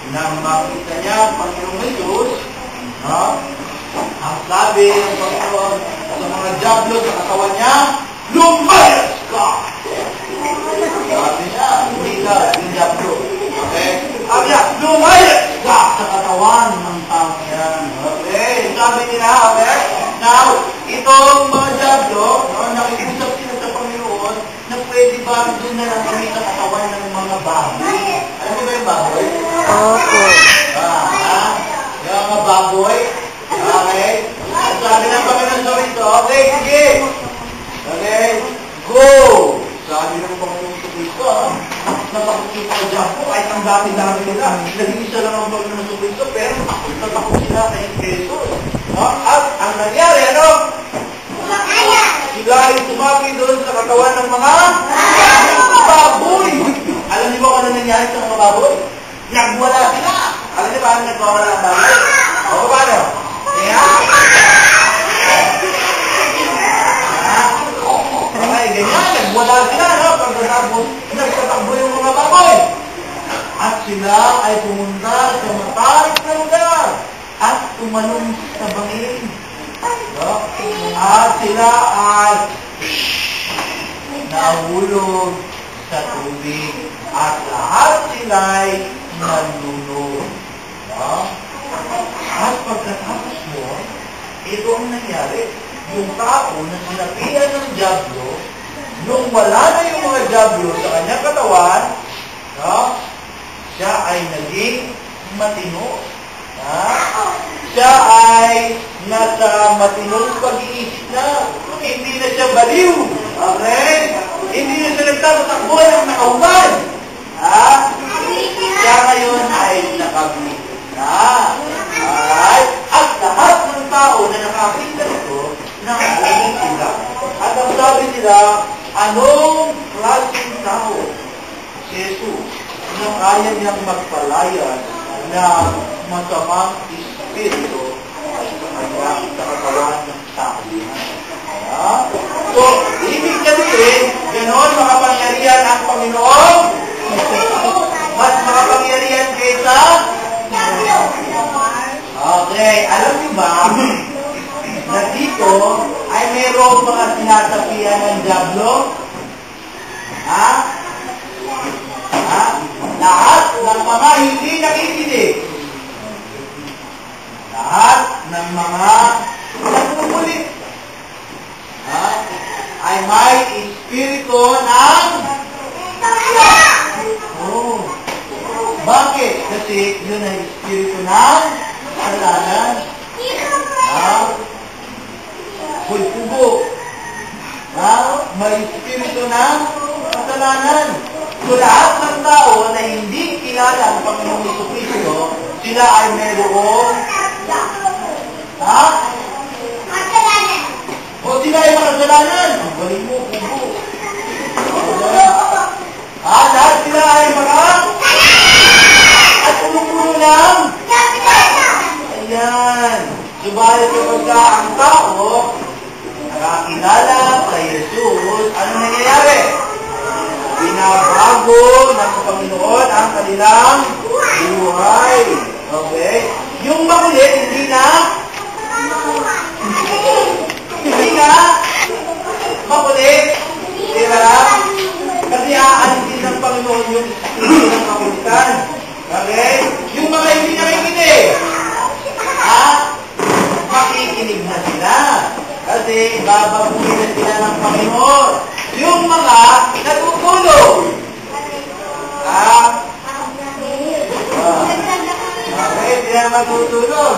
nang makita niya ang Panginoong Jesus, ang sabi ng Panginoon sa mga diablo sa katawan niya, lumayas ka! Sabi niya, hindi ka yung diablo. Okay? Sabi niya, lumayas ka sa katawan ng tao yan. Okay? Sabi nila, okay? Now, itong mga diablo, nakikusap sila sa Panginoon na pwede ba doon na lang kami sa katawan ng mga baboy? Alam mo ba yung baboy? Opo. Yung mga baboy? Okay? At sabi ng Panginoon sa ito, okay, sige. Okay? Go! Sabi ng Panginoon sa Kristo, natakot ka dyan po, kahit ang dami-dami nila. Nag-iisa lang ang Panginoon sa Kristo, pero natakot sila kay Jesus. At ang nangyari, ano? Sila ay tumabi doon sa katawan ng mga baboy. Alam niyo ba kung ano nangyari sa mga baboy? Nagwala sila. Alam niyo ba ano nagwawala ang baboy? O, paano? Okay, ganyan. Nagwala sila, no? Pagkatapos, nagtatakbo yung mga baboy. At sila ay pumunta sa matarik na lugar at tumalong sa bangin. No? At sila ay nahulog sa tubig at lahat sila ay nanunog. No? At pagkatapos mo, ito ang nangyari. Yung tao na sinabihan ng diablo, nung wala na yung mga diablo sa kanyang katawan, no? Siya ay naging matino. Siya ay nasa matinong pag-iisip na. Hindi na siya baliw. Okay? Hindi na siya nagtatakbo ng nakauban. Siya ngayon ay nakablik na. Alright? At lahat ng tao na nakakita nito, nakakita sila. At ang sabi nila, anong klaseng tao? Si Jesus, na kaya niyang magpalayan na masamang espiritu sa katawan ng tao. So, ibig sabihin, gano'n makapangyarihan ang Panginoon, mas makapangyarihan kaysa. Okay, alam niyo ba, na dito ay mayroong mga sinasapian ng diablo? Lahat ng mga hindi nakikinig. Lahat ng mga nagpupulit. Ay may espiritu ng bakit? Kasi yun ay espiritu ng kasalanan. Pulpugo. May espiritu ng kasalanan. So lahat ng tao na hindi kilala ang Panginoong Jesucristo, sila ay mayroong o sila ay makasalanan. Ang galing mo, kubo. Lahat sila ay at puno-puno lang. Ayan. Subalit kapag ang tao nakakilala kay Jesus, ano nangyayari? Binabago ng Panginoon ang kanilang buhay. Okay? Yung makulit, hindi na makulit. Diba? Kasi aalisin ng Panginoon yung espiritu ng kakulitan. Okay? Yung mga hindi nakikinig, makikinig na sila. Kasi babaguhin na sila ng Panginoon. Yung mga natutulog. Okay, sila matutulog.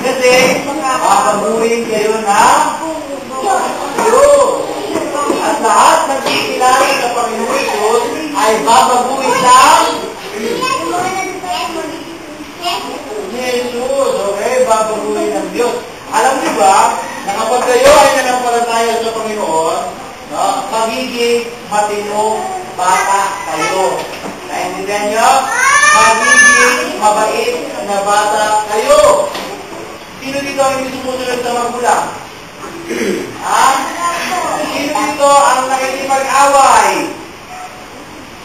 Kasi babaguhin kayo ng Diyos. At lahat ng kikilala sa Panginoon Diyos ay babaguhin ng Jesus. Okay, babaguhin ng Diyos. Alam niyo ba, na kapag kayo ay nanampalataya sa Panginoon, magiging matinong bata kayo. Naintindihan niyo? Magiging mabait na bata kayo. Sino dito ang hindi sumusunod sa magulang? Sino dito ang nakikipag-away?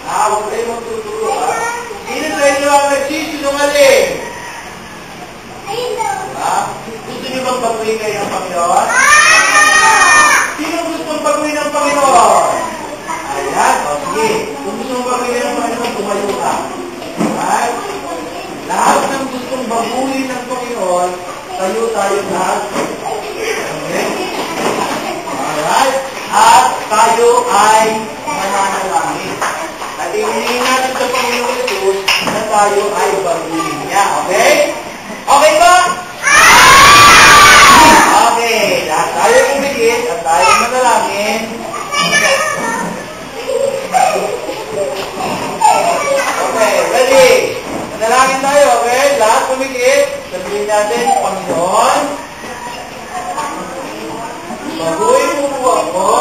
Huwag kayo magtuturo. Sino sa inyo tayo ay baguhin niya. Okay? Okay ba? Okay. Lahat tayo pumigit at tayo manalangin. Okay, ready? Manalangin tayo, okay? Lahat pumigit. Sabihin natin, Panginoon, baguhin mo po ako.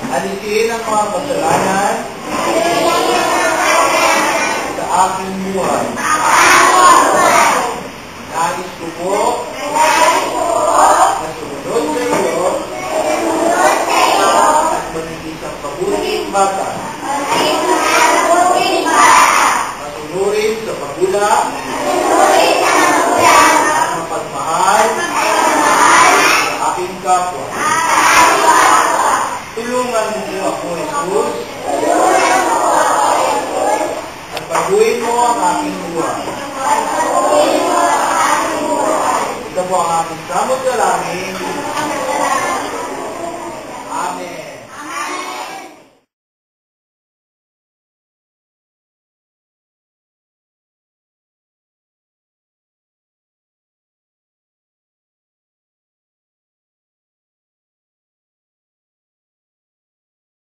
Alisin ang mga kasalanan sa aking buhay. Nais ko po na sumunod sa iyo at manigis ang mabuting bata. Masunurin sa magulang at mapagmahal sa aking kapwa. Tulungan mo po ako, Jesus, at baguhin mo ang aking buhay. Ito po ang aking samot sa langit